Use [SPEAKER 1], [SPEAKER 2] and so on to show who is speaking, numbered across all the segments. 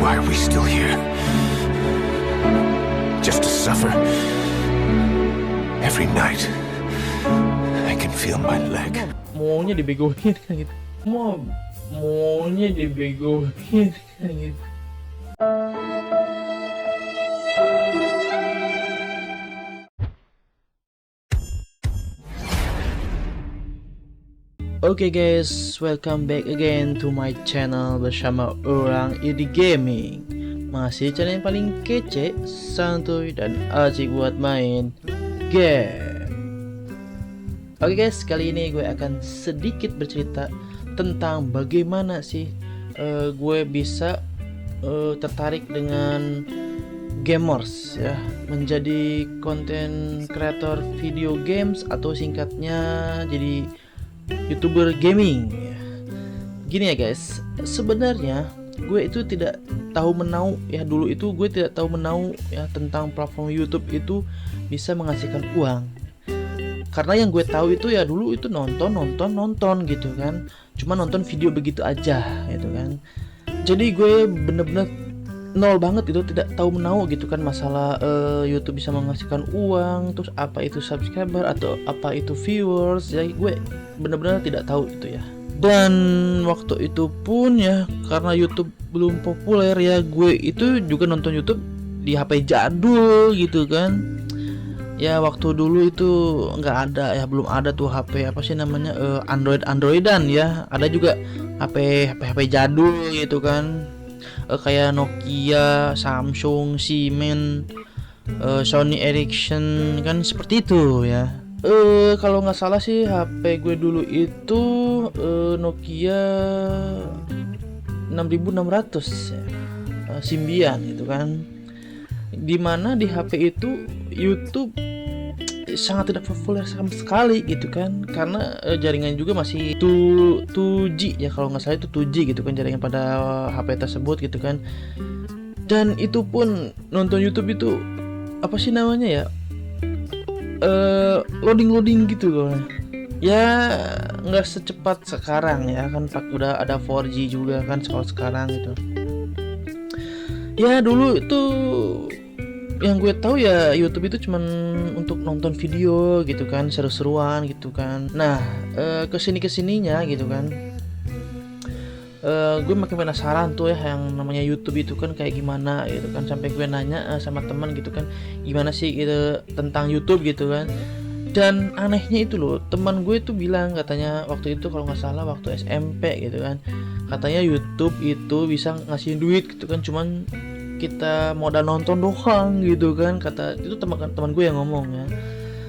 [SPEAKER 1] Why are we still here? Just to suffer? Every night, I can feel my leg.
[SPEAKER 2] Maunya dibegoin kan gitu. Maunya dibegoin kan gitu. Oke guys, welcome back again to my channel bersama orang Indie Gaming. Masih channel yang paling kece, santuy, dan asik buat main game. Oke guys, kali ini gue akan sedikit bercerita tentang bagaimana sih gue bisa tertarik dengan gamers ya, menjadi konten kreator video games atau singkatnya jadi YouTuber gaming. Gini ya guys, sebenarnya gue itu tidak tahu menau ya, dulu itu gue tidak tahu menau ya tentang platform YouTube itu bisa menghasilkan uang. Karena yang gue tahu itu ya dulu itu nonton gitu kan, cuma nonton video begitu aja gitu kan. Jadi gue bener-bener nol banget itu, tidak tahu menau gitu kan masalah YouTube bisa menghasilkan uang, terus apa itu subscriber atau apa itu viewers. Jadi gue benar-benar tidak tahu itu ya. Dan waktu itu pun ya, karena YouTube belum populer ya, gue itu juga nonton YouTube di HP jadul gitu kan. Ya waktu dulu itu nggak ada ya, belum ada tuh HP apa sih namanya, Androidan ya. Ada juga HP jadul gitu kan, kayak Nokia, Samsung, Siemens, Sony Ericsson kan, seperti itu ya. Kalau nggak salah sih HP gue dulu itu Nokia 6600 ya, Symbian gitu kan. Dimana di HP itu YouTube sangat tidak populer sama sekali gitu kan, karena jaringan juga masih 2G ya, kalau nggak salah itu 2G gitu kan jaringan pada HP tersebut gitu kan. Dan itu pun nonton YouTube itu apa sih namanya ya, loading gitu loh ya, nggak secepat sekarang ya kan, udah ada 4G juga kan kalau sekarang gitu ya. Dulu itu yang gue tahu ya, YouTube itu cuman untuk nonton video gitu kan, seru-seruan gitu kan. Nah kesininya gitu kan, gue makin penasaran tuh ya yang namanya YouTube itu kan kayak gimana gitu kan, sampai gue nanya sama teman gitu kan, gimana sih gitu tentang YouTube gitu kan. Dan anehnya itu loh, teman gue itu bilang katanya waktu itu kalau nggak salah waktu SMP gitu kan, katanya YouTube itu bisa ngasih duit gitu kan, cuman kita modal nonton doang gitu kan, kata itu teman gue yang ngomong ya.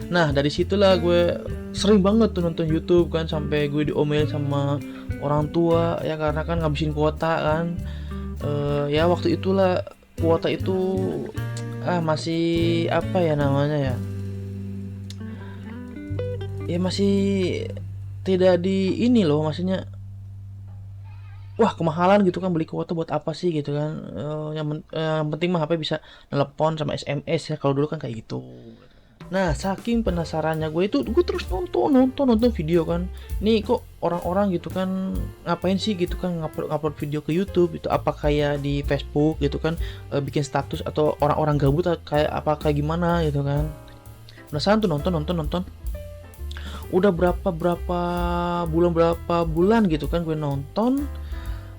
[SPEAKER 2] Nah dari situlah gue sering banget tuh nonton YouTube kan, sampai gue diomelin sama orang tua ya, karena kan ngabisin kuota kan. Ya waktu itulah kuota itu masih apa ya namanya ya, masih tidak di ini loh, maksudnya wah kemahalan gitu kan, beli kuota buat apa sih gitu kan. Yang penting mah HP bisa telepon sama SMS ya, kalau dulu kan kayak gitu. Nah saking penasarannya gue terus nonton video kan, nih kok orang-orang gitu kan ngapain sih gitu kan, ngupload video ke YouTube itu, apa kayak di Facebook gitu kan, bikin status, atau orang-orang gabut kayak apa kayak gimana gitu kan. Penasaran tuh nonton udah berapa bulan gitu kan gue nonton.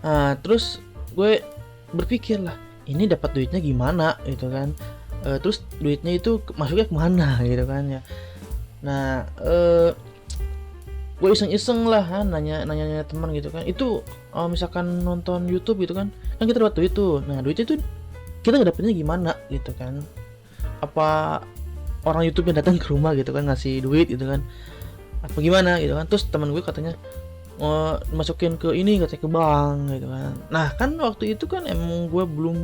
[SPEAKER 2] Nah terus gue berpikir lah, ini dapat duitnya gimana gitu kan, terus duitnya itu masuknya kemana gitu kan ya. Nah gue iseng lah nanya teman gitu kan, itu misalkan nonton YouTube gitu kan kita dapat duit tuh. Nah duit itu kita dapetnya gimana gitu kan, apa orang YouTube yang datang ke rumah gitu kan ngasih duit gitu kan, apa gimana gitu kan. Terus teman gue katanya masukin ke ini, katanya ke bank gitu kan. Nah kan waktu itu kan emang gue belum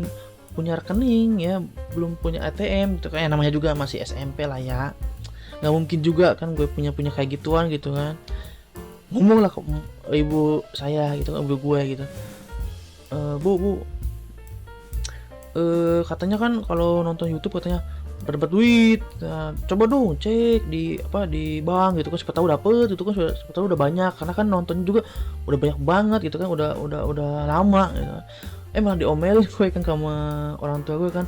[SPEAKER 2] punya rekening ya, belum punya ATM gitu kan ya, namanya juga masih SMP lah ya, nggak mungkin juga kan gue punya kayak gituan gitu kan. Ngomong lah ke ibu saya gitu kan, ibu gue gitu, bu katanya kan kalau nonton YouTube katanya dapat duit. Nah, coba dong cek di bank gitu kan, siapa tahu dapet itu kan, siapa tahu udah banyak, karena kan nontonnya juga udah banyak banget gitu kan, udah lama gitu. Malah diomelin gue kan sama orang tua gue kan,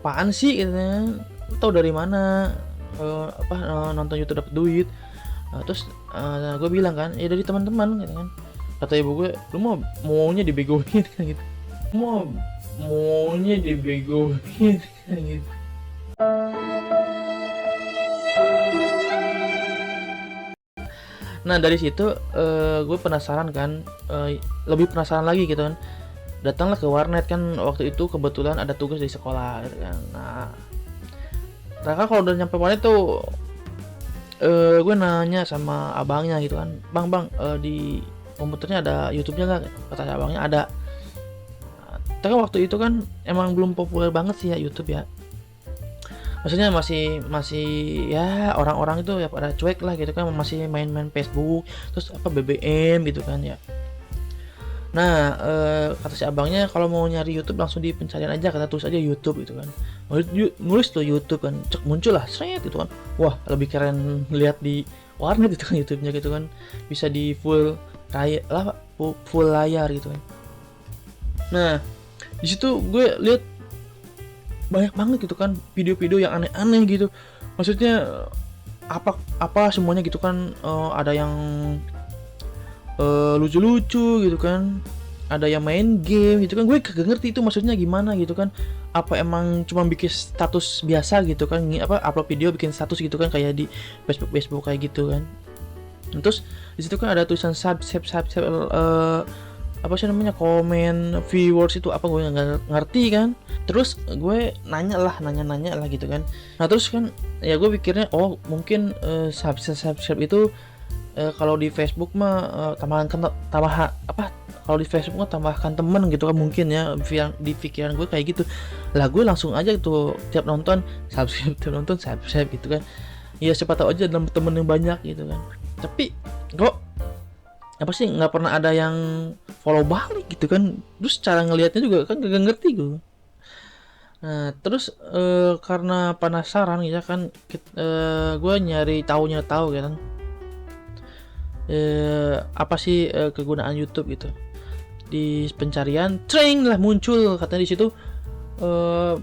[SPEAKER 2] apaan sih gitu kan, lu tahu dari mana nonton YouTube dapat duit. Terus gue bilang kan, ya dari teman-teman gitu kan. Kata ibu gue, lu maunya dibegoin kan gitu, maunya dibegoin kan gitu. Nah dari situ gue penasaran kan, lebih penasaran lagi gitu kan. Datanglah ke warnet kan, waktu itu kebetulan ada tugas di sekolah gitu kan. Nah ternyata kalau udah nyampe warnet tuh gue nanya sama abangnya gitu kan, bang di komputernya ada YouTube-nya nggak? Kata abangnya ada. Tapi waktu itu kan emang belum populer banget sih ya YouTube ya, maksudnya masih ya orang-orang itu ya pada cuek lah gitu kan, masih main-main Facebook terus BBM gitu kan ya. Nah kata si abangnya kalau mau nyari YouTube langsung di pencarian aja, kata tulis aja YouTube gitu kan. Nulis tuh YouTube kan, cek muncul lah set gitu kan. Wah lebih keren lihat di warnet itu kan YouTube-nya gitu kan, bisa di full layar gitu kan. Nah di situ gue lihat banyak banget gitu kan video-video yang aneh-aneh gitu, maksudnya apa semuanya gitu kan. Ada yang lucu-lucu gitu kan, ada yang main game gitu kan. Gue kagak ngerti itu maksudnya gimana gitu kan, apa emang cuma bikin status biasa gitu kan, upload video bikin status gitu kan, kayak di Facebook kayak gitu kan. Terus di situ kan ada tulisan subscribe apa sih namanya, komen viewers itu apa, gue nggak ngerti kan. Terus gue nanya lah gitu kan. Nah terus kan ya gue pikirnya mungkin subscribe itu kalau di Facebook mah kalau di Facebook mah tambahkan temen gitu kan mungkin ya, di pikiran gue kayak gitu lah. Gue langsung aja tuh tiap nonton subscribe gitu kan, ya siapa tahu aja dalam temen yang banyak gitu kan. Tapi kok apa sih nggak pernah ada yang follow balik gitu kan. Terus cara ngelihatnya juga kan gak ngerti gue. Nah terus karena penasaran ya kan, gue nyari tahu kan, apa sih kegunaan YouTube gitu. Di pencarian tring lah muncul katanya di situ,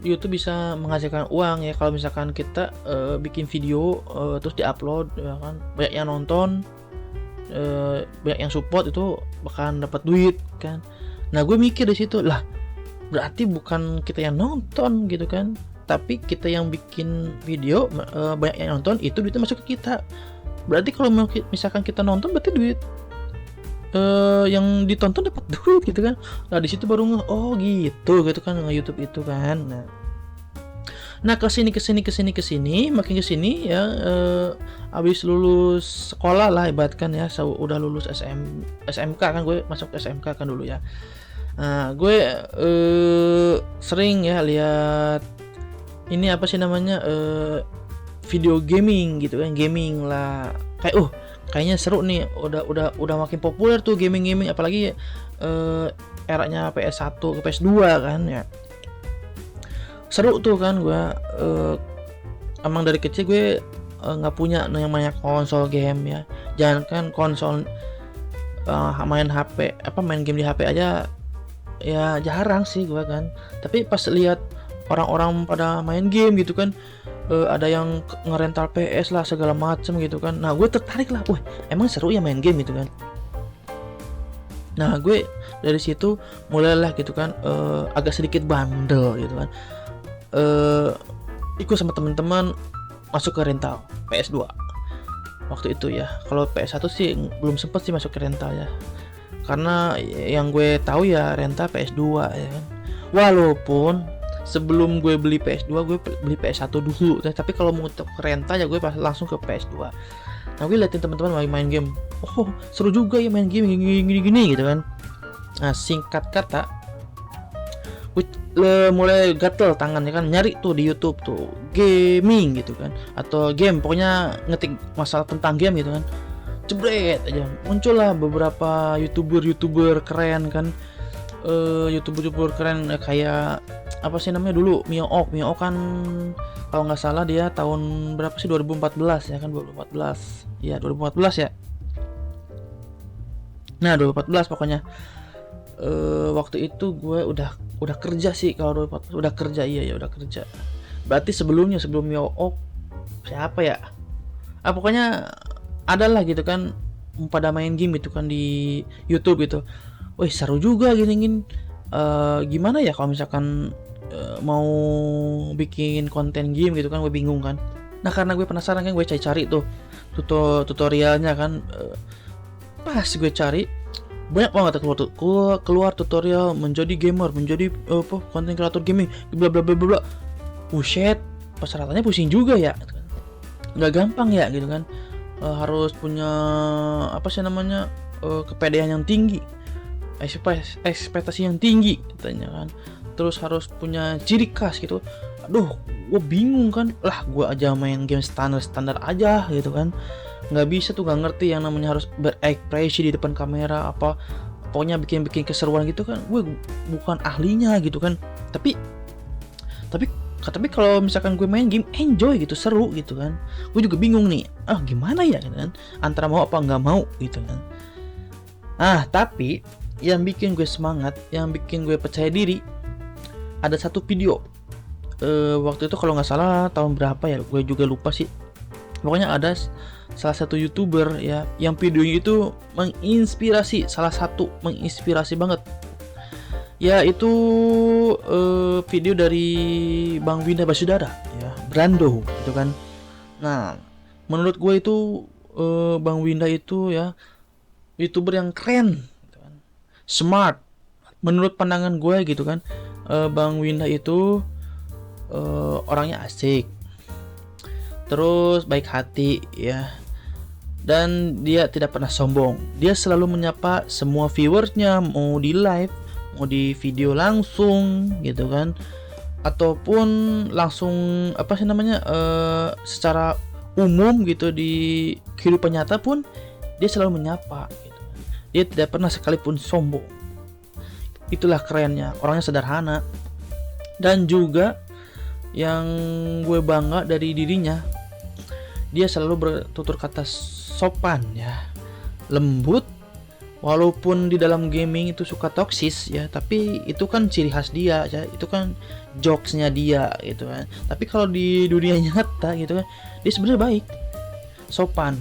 [SPEAKER 2] YouTube bisa menghasilkan uang ya kalau misalkan kita bikin video terus diupload ya kan, banyak yang nonton, banyak yang support, itu bakalan dapat duit kan. Nah gue mikir di situ lah, berarti bukan kita yang nonton gitu kan, tapi kita yang bikin video, banyak yang nonton, itu duitnya masuk ke kita. Berarti kalau misalkan kita nonton berarti duit yang ditonton dapat duit gitu kan. Nah di situ baru gitu kan nge-YouTube itu kan. Nah kesini makin kesini ya, abis lulus sekolah lah ibaratkan ya, udah lulus SMK kan, gue masuk SMK kan dulu ya. Nah gue sering ya lihat ini apa sih namanya, video gaming gitu kan, gaming lah, kayaknya seru nih, udah makin populer tuh gaming, apalagi eranya PS1 ke PS2 kan ya. Seru tuh kan. Gue emang dari kecil gue nggak punya yang namanya konsol game ya, jangan kan konsol, main HP main game di HP aja ya jarang sih gue kan. Tapi pas lihat orang-orang pada main game gitu kan, ada yang ngerental PS lah segala macem gitu kan. Nah gue tertarik lah, emang seru ya main game gitu kan. Nah gue dari situ mulailah gitu kan, agak sedikit bandel gitu kan, ikut sama teman-teman masuk ke rental PS2 waktu itu ya. Kalau PS1 sih belum sempet sih masuk ke rental ya, karena yang gue tahu ya rental PS2 ya kan. Walaupun sebelum gue beli PS2 gue beli PS1 dulu, tapi kalau mau ke rental ya gue langsung ke PS2. Nah gue liatin teman-teman main game, seru juga ya main game gini gitu kan. Nah singkat kata gue mulai gatel tangan ya kan, nyari tuh di YouTube tuh gaming gitu kan, atau game, pokoknya ngetik masalah tentang game gitu kan. Jebret aja muncul lah beberapa youtuber keren kan, YouTuber keren kayak apa sih namanya dulu, Mio Ok kan kalau nggak salah dia tahun berapa sih, 2014 ya kan, 2014 ya, 2014 ya. Nah 2014 pokoknya waktu itu gue udah kerja sih. Kalau 2014 udah kerja, iya ya udah kerja. Berarti sebelum Mio Ok siapa ya, pokoknya adalah gitu kan, pada main game gitu kan di YouTube gitu. Wih seru juga gini. Gimana ya kalau misalkan mau bikin konten game gitu kan, gue bingung kan. Nah karena gue penasaran kan, gue cari tuh tutorialnya kan. Pas gue cari banyak banget keluar tutorial menjadi gamer, menjadi konten kreator gaming, bla bla bla bla. Buset, persyaratannya pusing juga ya. Nggak gampang ya gitu kan. Harus punya apa sih namanya, kepedean yang tinggi, ekspektasi yang tinggi katanya kan. Terus harus punya ciri khas gitu. Aduh, gue bingung kan. Lah, gue aja main game standar aja gitu kan. Nggak bisa tuh, nggak ngerti yang namanya harus berekspresi di depan kamera, apa pokoknya bikin keseruan gitu kan. Gue bukan ahlinya gitu kan. Tapi kalau misalkan gue main game enjoy gitu, seru gitu kan. Gue juga bingung nih, gimana ya gitu kan, antara mau apa nggak mau gitu kan. Tapi yang bikin gue semangat, yang bikin gue percaya diri, ada satu video. Waktu itu kalau nggak salah tahun berapa ya, gue juga lupa sih. Pokoknya ada salah satu YouTuber ya, yang videonya itu menginspirasi banget. Ya itu video dari Bang Winda Basudara ya, Brando gitu kan. Nah menurut gue itu Bang Winda itu ya YouTuber yang keren gitu kan. Smart menurut pandangan gue gitu kan. Bang Winda itu orangnya asik, terus baik hati ya, dan dia tidak pernah sombong. Dia selalu menyapa semua viewersnya, mau di live, mau di video langsung gitu kan, ataupun langsung apa sih namanya, secara umum gitu di kehidupan nyata pun dia selalu menyapa gitu. Dia tidak pernah sekalipun sombong. Itulah kerennya, orangnya sederhana. Dan juga yang gue bangga dari dirinya, dia selalu bertutur kata sopan ya, lembut. Walaupun di dalam gaming itu suka toksis ya, tapi itu kan ciri khas dia ya, itu kan jokesnya dia gitu kan. Tapi kalau di dunia nyata gitu kan, dia sebenarnya baik, sopan,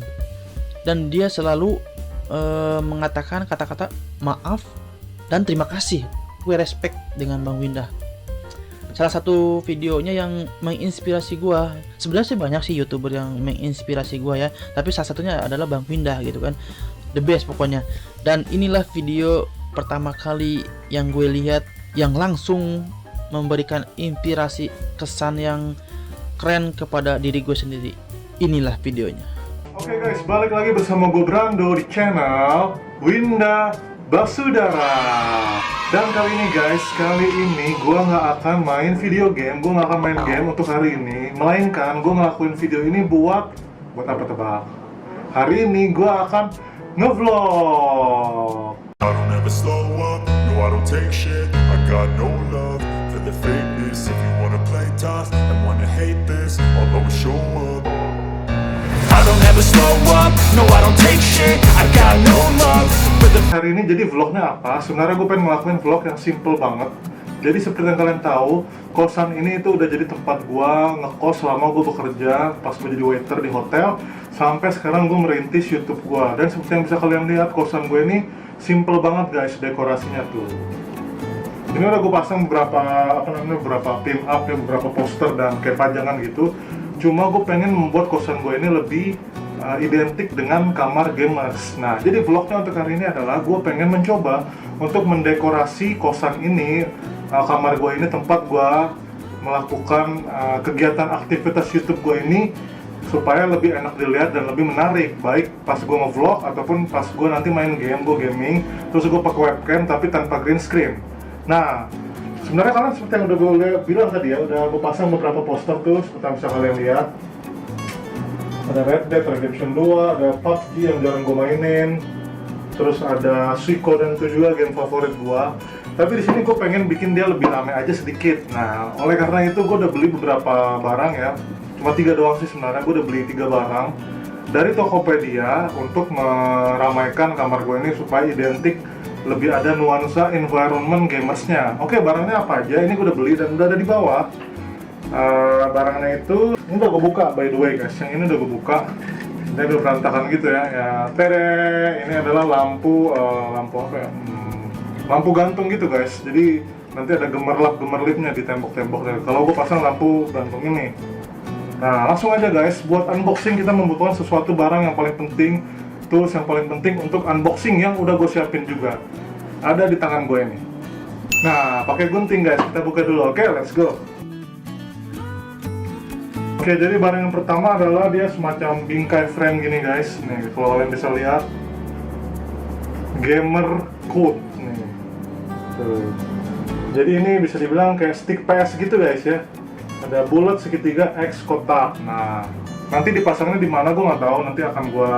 [SPEAKER 2] dan dia selalu mengatakan kata-kata maaf dan terima kasih. Gue respect dengan Bang Winda. Salah satu videonya yang menginspirasi gue, sebenarnya sih banyak sih YouTuber yang menginspirasi gue ya, tapi salah satunya adalah Bang Winda gitu kan. The best pokoknya. Dan inilah video pertama kali yang gue lihat yang langsung memberikan inspirasi, kesan yang keren kepada diri gue sendiri. Inilah videonya.
[SPEAKER 3] Oke guys, balik lagi bersama gue Brando di channel Winda Basudara. Dan kali ini gue nggak akan main video game, gue nggak akan main game untuk hari ini, melainkan gue ngelakuin video ini buat apa tebak? Hari ini gue akan ngevlog.
[SPEAKER 4] I don't ever slow up, no I don't take shit. I got no love for the fakeness. If you wanna play tough and wanna hate this, I'll always show up. I don't ever slow up, no I don't take shit. I got no love for the.
[SPEAKER 3] Hari ini jadi vlognya apa? Sebenarnya gue pengen ngelakuin vlog yang simple banget. Jadi seperti yang kalian tahu, kosan ini itu udah jadi tempat gue ngekos selama gue bekerja, pas gue jadi waiter di hotel, sampai sekarang gue merintis YouTube gue. Dan seperti yang bisa kalian lihat, kosan gue ini simple banget guys, dekorasinya tuh. Ini udah gue pasang beberapa pin up ya, beberapa poster dan kayak pajangan gitu. Cuma gue pengen membuat kosan gue ini lebih identik dengan kamar gamers. Nah, jadi vlognya untuk hari ini adalah gue pengen mencoba untuk mendekorasi kosan ini, kamar gue ini, tempat gue melakukan kegiatan aktivitas YouTube gue ini, supaya lebih enak dilihat dan lebih menarik, baik pas gue nge-vlog ataupun pas gue nanti main game, gue gaming, terus gue pakai webcam tapi tanpa green screen. Nah, sebenarnya kalian seperti yang udah gue bilang tadi ya, udah gue pasang beberapa poster tuh, seperti yang bisa kalian lihat. Ada Red Dead Redemption 2, ada PUBG yang jarang gue mainin, terus ada Suikoden 2 juga, game favorit gue. Tapi di sini gue pengen bikin dia lebih ramai aja sedikit. Nah, oleh karena itu gue udah beli beberapa barang ya. Cuma 3 doang sih sebenarnya, gue udah beli 3 barang dari Tokopedia untuk meramaikan kamar gue ini supaya identik, lebih ada nuansa environment gamersnya. Oke, barangnya apa aja? Ini gue udah beli dan udah ada di bawah. Barangnya itu, ini udah gue buka by the way guys. Yang ini udah gue buka. Ini udah berantakan gitu ya. Ya, tere. Ini adalah lampu apa ya? Lampu gantung gitu guys. Jadi nanti ada gemerlapnya di tembok-tembok. Kalau gue pasang lampu gantung ini. Nah, langsung aja guys, buat unboxing kita membutuhkan sesuatu barang yang paling penting, tools yang paling penting untuk unboxing yang udah gue siapin juga. Ada di tangan gue ini. Nah, pakai gunting guys, kita buka dulu. Oke, let's go. Oke, jadi barang yang pertama adalah dia semacam bingkai frame gini guys. Nih, kalau kalian bisa lihat, gamer code. Nih, tuh. Jadi ini bisa dibilang kayak stick PS gitu guys ya. Ada bulat segitiga X kotak. Nah, nanti dipasangnya di mana gue nggak tahu. Nanti akan gue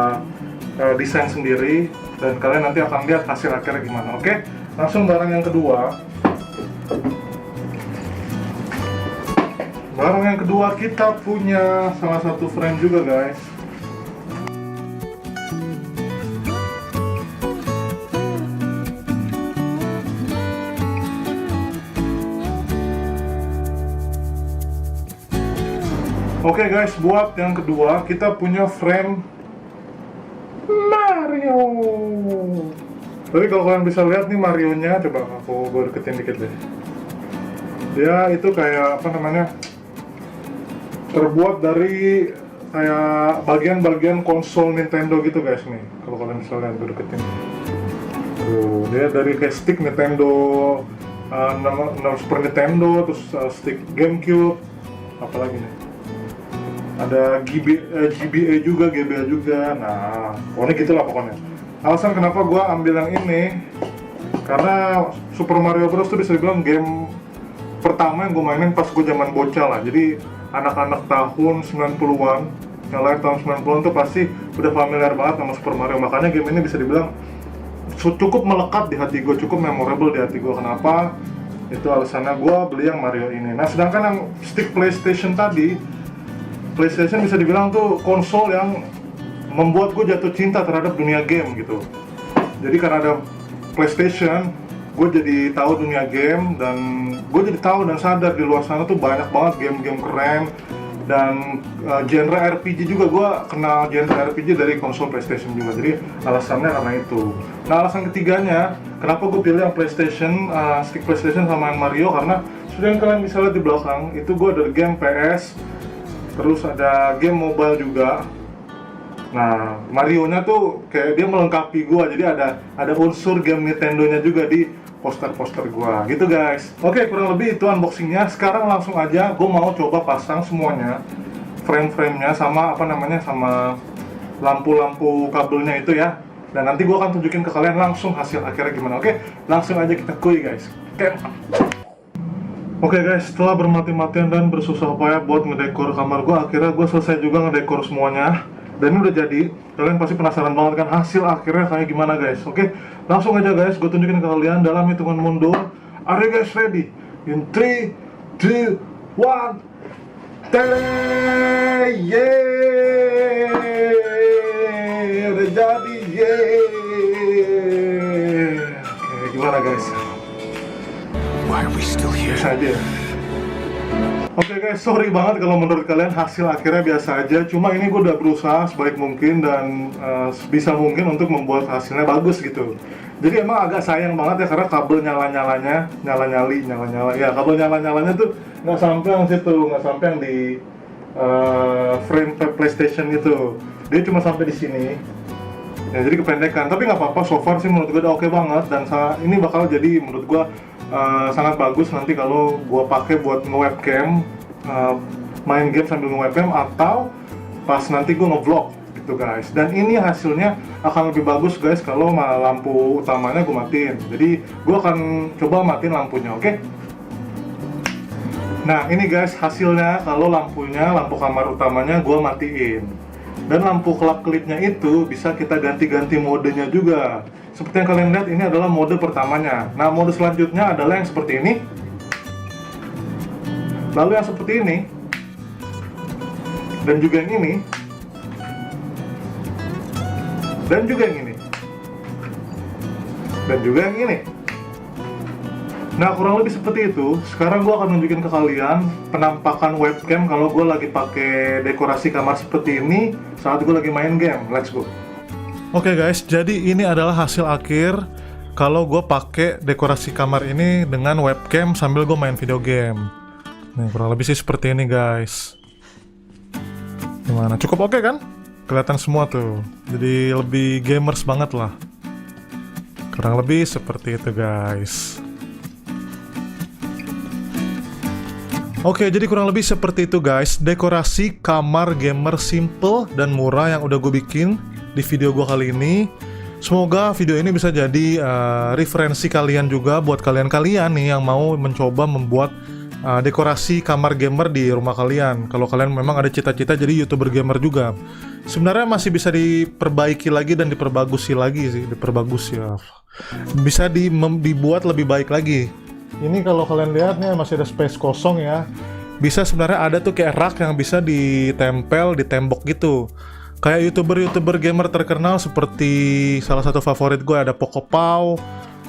[SPEAKER 3] desain sendiri dan kalian nanti akan lihat hasil akhirnya gimana. Oke, langsung barang yang kedua. Barang yang kedua kita punya salah satu frame juga guys. Oke guys, buat yang kedua kita punya frame Mario. Tapi kalau kalian bisa lihat nih Marionya, coba aku deketin dikit deh. Dia itu kayak apa namanya? Terbuat dari kayak bagian-bagian konsol Nintendo gitu guys nih. Kalau kalian bisa lihat, gue deketin. Tuh, dia dari kayak stick Nintendo, Super Nintendo, terus stick GameCube, apalagi nih. Ada GBA juga, GBA juga. Nah, pokoknya gitulah pokoknya. Alasan kenapa gue ambil yang ini, karena Super Mario Bros tuh bisa dibilang game pertama yang gue mainin pas gue zaman bocah lah. Jadi anak-anak tahun 90-an yang lahir tahun 90-an tuh pasti udah familiar banget sama Super Mario. Makanya game ini bisa dibilang cukup melekat di hati gue, cukup memorable di hati gue. Kenapa? Itu alasannya gue beli yang Mario ini. Nah, sedangkan yang stick PlayStation tadi, PlayStation bisa dibilang tuh konsol yang membuat gue jatuh cinta terhadap dunia game gitu. Jadi karena ada PlayStation, gue jadi tahu dunia game dan gue jadi tahu dan sadar di luar sana tuh banyak banget game-game keren dan genre RPG juga. Gue kenal genre RPG dari konsol PlayStation juga. Jadi alasannya karena itu. Nah, alasan ketiganya kenapa gue pilih yang PlayStation, stick PlayStation sama yang Mario, karena sudah yang kalian bisa lihat di belakang itu gue ada game PS, terus ada game mobile juga. Nah, Mario-nya tuh kayak dia melengkapi gua, jadi ada unsur game Nintendo-nya juga di poster-poster gua, gitu guys. Oke, kurang lebih itu unboxingnya. Sekarang langsung aja, gua mau coba pasang semuanya, frame-framenya sama apa namanya, sama lampu-lampu kabelnya itu ya. Dan nanti gua akan tunjukin ke kalian langsung hasil akhirnya gimana. Oke, langsung aja kita kuy guys. Oke guys, setelah bermati-matian dan bersusah payah buat ngedekor kamar gue, akhirnya gue selesai juga ngedekor semuanya. Dan ini udah jadi. Kalian pasti penasaran banget kan hasil akhirnya kayak gimana guys. Oke, langsung aja guys, gue tunjukin ke kalian dalam hitungan mundur. Are you guys ready? In 3, 2, 1. Yeay, udah jadi, yeay. Oke, gimana guys?
[SPEAKER 1] Why are we still here?
[SPEAKER 3] Biasa aja. Oke guys, sorry banget kalau menurut kalian hasil akhirnya biasa aja. Cuma ini gue udah berusaha sebaik mungkin dan sebisa mungkin untuk membuat hasilnya bagus gitu. Jadi emang agak sayang banget ya karena kabel nyala-nyala. Ya, kabel nyala-nyalanya tuh nggak sampai yang situ, nggak sampai yang di frame PlayStation gitu. Dia cuma sampai di sini. Ya, jadi kependekan. Tapi nggak apa-apa. So far sih menurut gue udah oke banget dan ini bakal jadi menurut gue sangat bagus nanti kalau gua pakai buat nge-webcam, main game sambil nge-webcam atau pas nanti gua nge-vlog gitu guys. Dan ini hasilnya akan lebih bagus guys kalau lampu utamanya gua matiin. Jadi gua akan coba matiin lampunya, oke? Nah, ini guys hasilnya kalau lampu kamar utamanya gua matiin. Dan lampu kelap-kelipnya itu bisa kita ganti-ganti modenya juga. Seperti yang kalian lihat, ini adalah mode pertamanya. Nah, mode selanjutnya adalah yang seperti ini. Lalu yang seperti ini. Dan juga yang ini. Dan juga yang ini. Dan juga yang ini. Nah, kurang lebih seperti itu. Sekarang gue akan nunjukin ke kalian penampakan webcam kalau gue lagi pakai dekorasi kamar seperti ini saat gue lagi main game. Let's go. Oke guys, jadi ini adalah hasil akhir kalau gue pakai dekorasi kamar ini dengan webcam sambil gue main video game. Nih, kurang lebih sih seperti ini guys. Gimana? Cukup oke kan? Kelihatan semua tuh. Jadi lebih gamers banget lah. Kurang lebih seperti itu guys. Oke, jadi kurang lebih seperti itu guys, dekorasi kamar gamer simple dan murah yang udah gue bikin di video gue kali ini. Semoga video ini bisa jadi referensi kalian juga buat kalian-kalian nih yang mau mencoba membuat dekorasi kamar gamer di rumah kalian. Kalau kalian memang ada cita-cita jadi YouTuber gamer juga. Sebenarnya masih bisa diperbaiki lagi dan diperbagusi lagi sih, diperbagus ya. Bisa dibuat lebih baik lagi. Ini kalau kalian lihat nih masih ada space kosong ya. Bisa sebenarnya ada tuh kayak rak yang bisa ditempel di tembok gitu. Kayak YouTuber gamer terkenal seperti salah satu favorit gue ada Pokopau.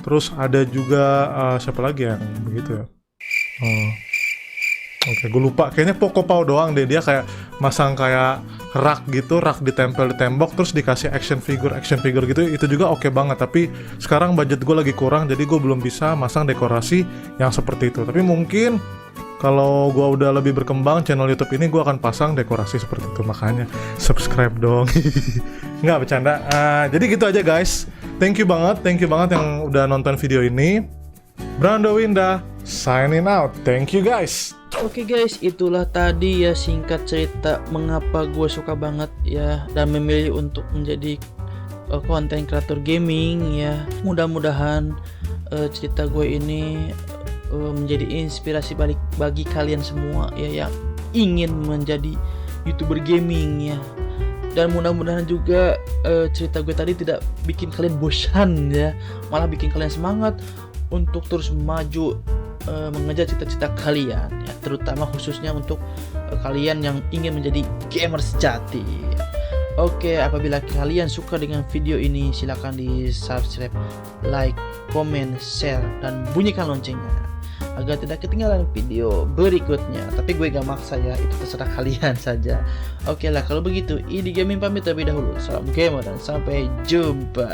[SPEAKER 3] Terus ada juga siapa lagi yang begitu ya. Oke, gue lupa. Kayaknya Pokopau doang deh. Dia kayak masang kayak rak gitu, rak ditempel di tembok, terus dikasih action figure gitu. Itu juga oke banget. Tapi sekarang budget gue lagi kurang, jadi gue belum bisa masang dekorasi yang seperti itu. Tapi mungkin kalau gue udah lebih berkembang channel YouTube ini, gue akan pasang dekorasi seperti itu. Makanya subscribe dong. Nggak bercanda. Jadi gitu aja guys. Thank you banget yang udah nonton video ini. Brando Winda signing out. Thank you guys.
[SPEAKER 2] Oke guys, itulah tadi ya singkat cerita mengapa gue suka banget ya dan memilih untuk menjadi konten kreator gaming ya. Mudah-mudahan cerita gue ini menjadi inspirasi bagi kalian semua ya yang ingin menjadi YouTuber gaming ya. Dan mudah-mudahan juga cerita gue tadi tidak bikin kalian bosan ya, malah bikin kalian semangat untuk terus maju mengejar cita-cita kalian ya, terutama khususnya untuk kalian yang ingin menjadi gamer sejati. Oke, apabila kalian suka dengan video ini, silahkan di subscribe, like, komen, share, dan bunyikan loncengnya agar tidak ketinggalan video berikutnya. Tapi gue gak maksa ya, itu terserah kalian saja. Oke lah, kalau begitu ID Gaming pamit terlebih dahulu. Salam gamer dan sampai jumpa.